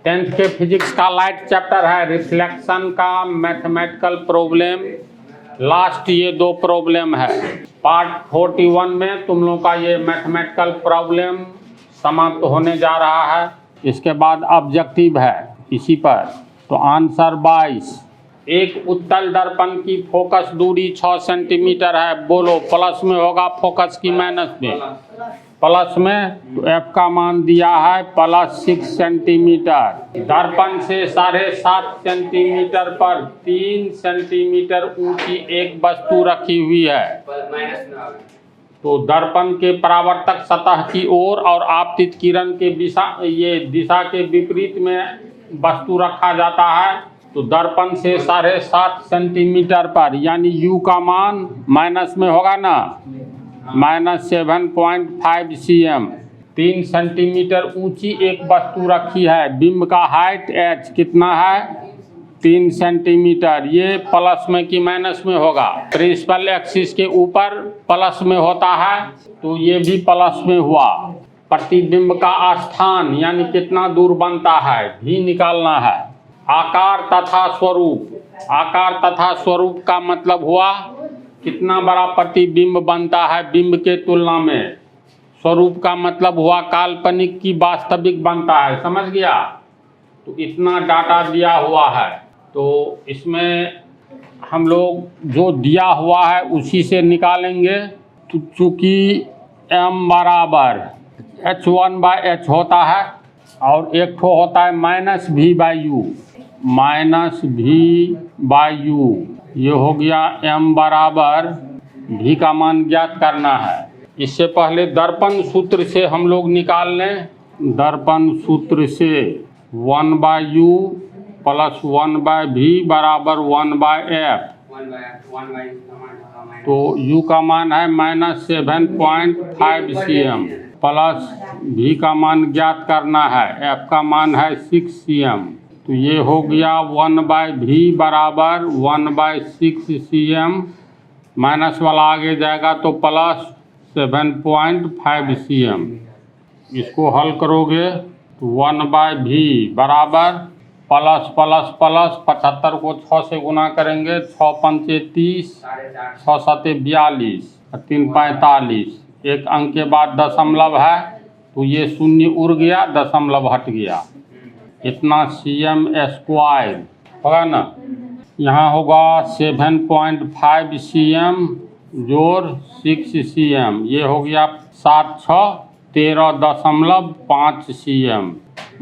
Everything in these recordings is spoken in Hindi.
10th के फिजिक्स का लाइट चैप्टर है रिफ्लेक्शन का मैथमेटिकल प्रॉब्लम। लास्ट ये दो प्रॉब्लम है। पार्ट 41 में तुम लोग का ये मैथमेटिकल प्रॉब्लम समाप्त होने जा रहा है। इसके बाद ऑब्जेक्टिव है इसी पर। तो आंसर 22। एक उत्तल दर्पण की फोकस दूरी 6 सेंटीमीटर है। बोलो प्लस में होगा फोकस की माइनस में? प्लस में। तो एफ का मान दिया है +6 सेंटीमीटर। दर्पण से 7.5 सेंटीमीटर पर 3 सेंटीमीटर ऊंची एक वस्तु रखी हुई है। तो दर्पण के परावर्तक सतह की ओर और आपतित किरण के दिशा के विपरीत में वस्तु रखा जाता है। तो दर्पण से 7.5 सेंटीमीटर पर यानी u का मान माइनस में होगा ना, -7.5 cm। 3 सेंटीमीटर ऊंची एक वस्तु रखी है। बिंब का हाइट h कितना है? 3 सेंटीमीटर। ये प्लस में कि माइनस में होगा? प्रिंसिपल एक्सिस के ऊपर प्लस में होता है तो ये भी प्लस में हुआ। प्रतिबिंब का स्थान यानी कितना दूर बनता है भी निकालना है। आकार तथा स्वरूप। आकार तथा स्वरूप का मतलब हुआ कितना बड़ा प्रतिबिंब बनता है बिंब के तुलना में। स्वरूप का मतलब हुआ काल्पनिक की वास्तविक बनता है। समझ गया? तो इतना डाटा दिया हुआ है। तो इसमें हम लोग जो दिया हुआ है उसी से निकालेंगे। तो चूँकि m बराबर h1/h होता है और एक ठो होता है -v/u। -v/u ये हो गया। m बराबर v का मान ज्ञात करना है। इससे पहले दर्पण सूत्र से हम लोग निकाल लें। दर्पण सूत्र से 1/u + 1/v बराबर 1/f। तो u का मान है -7.5 cm प्लस v का मान ज्ञात करना है। f का मान है 6 cm। तो ये हो गया 1/v बराबर 1/6 cm। माइनस वाला आगे जाएगा तो +7.5 cm। इसको हल करोगे तो 1/v बराबर प्लस 75 को 6 से गुना करेंगे। 6 पंचे 30, 6 सते 42, 3 45। एक अंक के बाद दशमलव है तो ये शून्य उड़ गया, दशमलव हट गया। इतना cm² होगा ना। यहाँ होगा 7.5 cm जोड़ 6 cm। ये हो गया 7 6 13.5 cm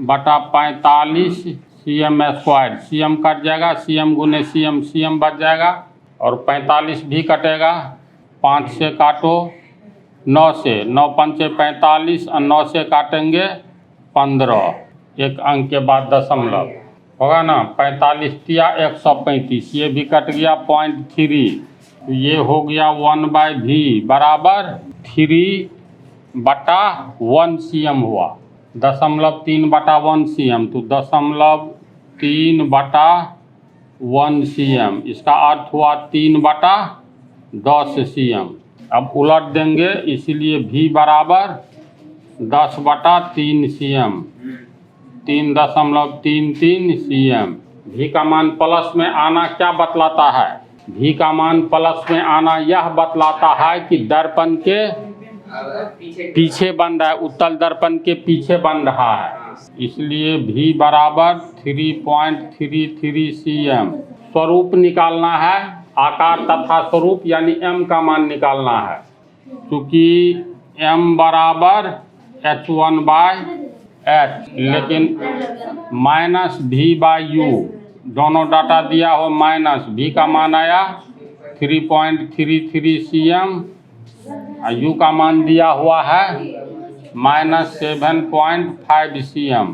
बटा 45 cm²। cm कट जाएगा, cm गुने cm बच जाएगा और 45 भी कटेगा। 5 से काटो 9 से, 9 पंचे 45 और 9 से काटेंगे 15। एक अंक के बाद दशमलव होगा ना। 45 तिया 135, ये भी कट गया 0.3। तो ये हो गया 1/v बराबर 3/1 cm हुआ। 0.3/1 cm तो 0.3/1 cm। इसका अर्थ हुआ 3/10 cm। अब उलट देंगे इसीलिए v बराबर 10/3 cm। 3.33 cm। v का मान प्लस में आना क्या बतलाता है? v का मान प्लस में आना यह बतलाता है कि दर्पण के पीछे बन रहा है, उत्तल दर्पण के पीछे बन रहा है। इसलिए v बराबर 3.33 cm। स्वरूप निकालना है। आकार तथा स्वरूप यानी m का मान निकालना है। क्योंकि m बराबर h1/h लेकिन -v/u दोनों डाटा दिया हो माइनस। v का मान आया 3.33 cm और u का मान दिया हुआ है -7.5 cm।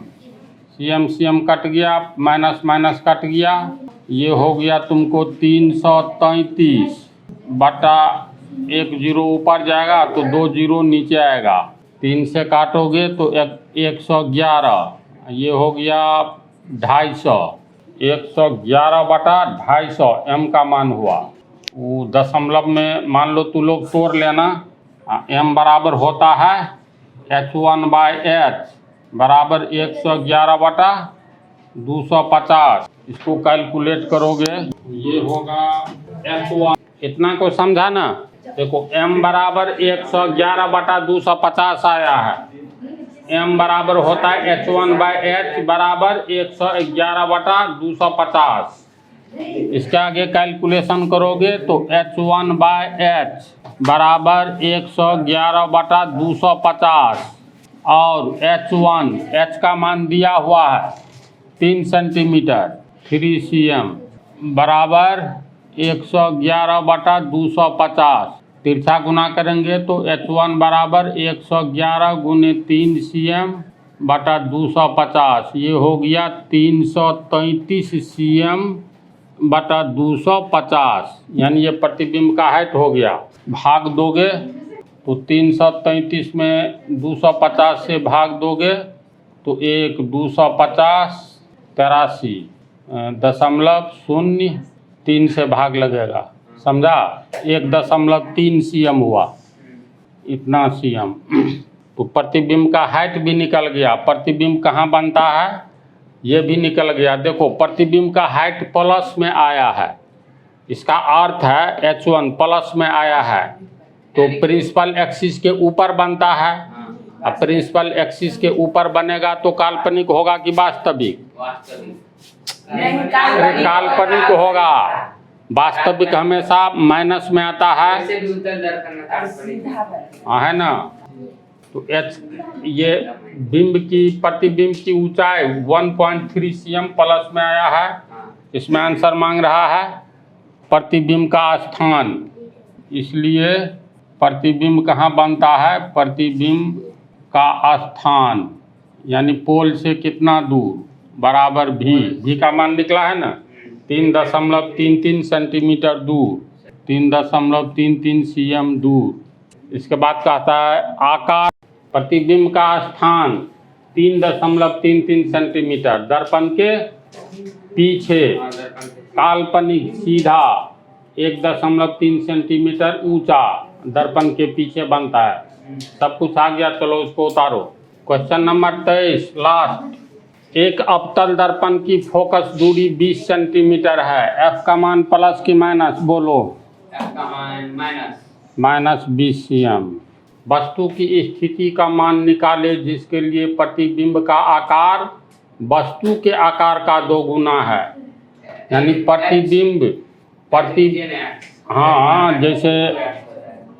cm कट गया, माइनस कट गया। ये हो गया तुमको 333 बटा 1 0 ऊपर जाएगा तो 2 0 नीचे आएगा। 3 से काटोगे तो 111। ये हो गया 250। 111/250 m का मान हुआ। वो दशमलव में मान लो तू लोग तोड़ लेना। m बराबर होता है h1/h बराबर 111/250। 250, इसको कैलकुलेट करोगे ये होगा H1। इतना को समझा ना। देखो m बराबर 111/250 आया है। m बराबर होता है H1/h बराबर 111/250। इसके आगे कैलकुलेशन करोगे तो H1/h बराबर 111/250 और H का मान दिया हुआ है 3 सेंटीमीटर 3 cm बराबर 111/250। तिरछा गुना करेंगे तो H1 बराबर 111 गुने 3 cm/250। ये हो गया 333 cm/250, यानी ये प्रतिबिंब का हाइट हो गया। भाग दोगे तो 333 में 250 से भाग दोगे तो 250 83.03 से भाग लगेगा, समझा। 1.3 cm हुआ, इतना cm। तो प्रतिबिंब का हाइट भी निकल गया। प्रतिबिंब कहाँ बनता है ये भी निकल गया। देखो प्रतिबिंब का हाइट प्लस में आया है, इसका अर्थ है H1 प्लस में आया है तो प्रिंसिपल एक्सिस के ऊपर बनता है। अब प्रिंसिपल एक्सिस के ऊपर बनेगा तो काल्पनिक होगा कि वास्तविक? काल्पनिक होगा। वास्तविक हमेशा माइनस में आता है, है ना। तो H ये बिंब की प्रतिबिंब की ऊंचाई 1.3 cm प्लस में आया है। इसमें आंसर मांग रहा है प्रतिबिंब का स्थान, इसलिए प्रतिबिंब कहाँ बनता है? प्रतिबिंब का स्थान यानी पोल से कितना दूर बराबर भी का मान निकला है ना 3.33 सेंटीमीटर दूर, 3.33 cm दूर। इसके बाद कहता है आकार प्रतिबिंब का स्थान 3.33 सेंटीमीटर दर्पण के पीछे, काल्पनिक सीधा 1.3 सेंटीमीटर ऊंचा दर्पण के पीछे बनता है। सब कुछ आ गया, चलो इसको उतारो। Question number 23 last. एक अवतल दर्पण की फोकस दूरी 20 सेंटीमीटर है। F का मान प्लस की माइनस? बोलो। F का मान माइनस 20 cm। वस्तु की स्थिति का मान निकाले जिसके लिए प्रतिबिंब का आकार वस्तु के आकार का 2 गुना है। यानी प्रतिबिंब हाँ, जैसे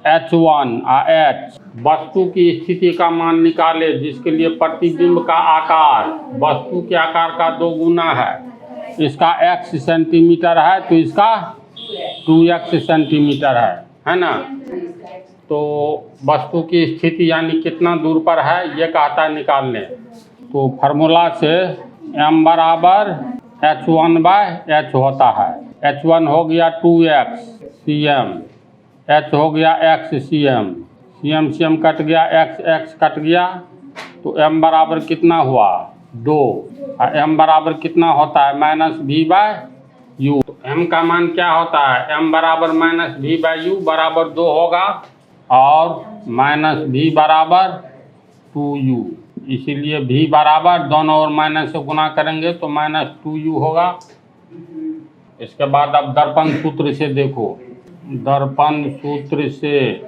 H1 H वस्तु की स्थिति का मान निकाले जिसके लिए प्रतिबिंब का आकार वस्तु के आकार का 2 गुना है। इसका x सेंटीमीटर है तो इसका 2x सेंटीमीटर है ना। तो वस्तु की स्थिति यानी कितना दूर पर है ये कहता है निकालने। तो फार्मूला से m बराबर H1/h होता है। H1 हो गया 2x cm, h हो गया x cm, cm कट गया, x कट गया तो m बराबर कितना हुआ 2। और m बराबर कितना होता है -v/u। तो m का मान क्या होता है? m बराबर -v/u बराबर 2 होगा और -v बराबर 2u। इसीलिए v बराबर दोनों ओर माइनस से गुना करेंगे तो -2u होगा। इसके बाद अब दर्पण सूत्र से देखो। दर्पण सूत्र से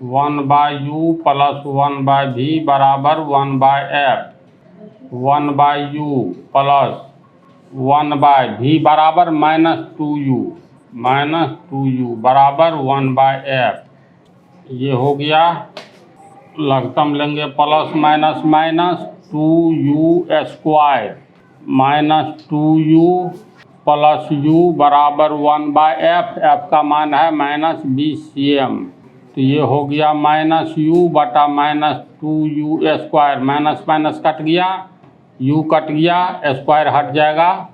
1/u + 1/v बराबर 1/f। 1/u + 1/v बराबर -2u बराबर 1/f। ये हो गया। लघुत्तम लेंगे plus minus minus 2u² -2u + u बराबर 1/f। f का मान है -20 cm। तो ये हो गया -u बटा -2u²। माइनस माइनस कट गया, u कट गया, स्क्वायर हट जाएगा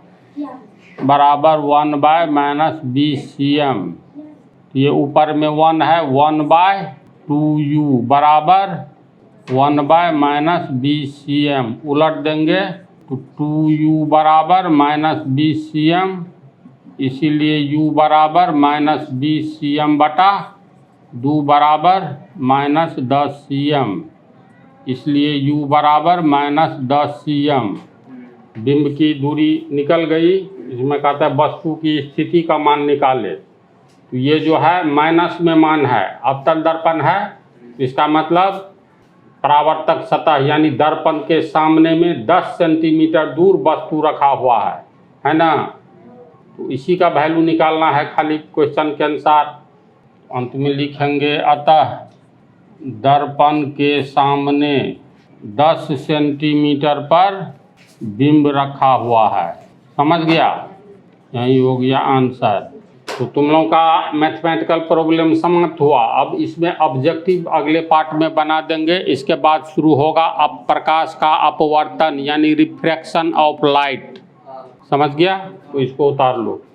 बराबर 1/-20 cm। ये ऊपर में 1 है, 1/2u बराबर 1/-20 cm। उलट देंगे तो 2u बराबर -20 cm, इसीलिए u बराबर -20 cm बटा 2 बराबर -10 cm, इसलिए u बराबर -10 cm। बिंब की दूरी निकल गई, इसमें कहता है वस्तु की स्थिति का मान निकाले। तो ये जो है माइनस में मान है, अवतल दर्पण है, इसका मतलब परावर्तक सतह यानी दर्पण के सामने में 10 सेंटीमीटर दूर वस्तु रखा हुआ है ना। तो इसी का वैल्यू निकालना है खाली क्वेश्चन के अनुसार। अंत में लिखेंगे अतः दर्पण के सामने 10 सेंटीमीटर पर बिंब रखा हुआ है। समझ गया? यही हो गया आंसर। तो तुम लोगों का मैथमेटिकल प्रॉब्लम समाप्त हुआ। अब इसमें ऑब्जेक्टिव अगले पार्ट में बना देंगे। इसके बाद शुरू होगा अब प्रकाश का अपवर्तन यानी रिफ्रैक्शन ऑफ लाइट। समझ गया? तो इसको उतार लो।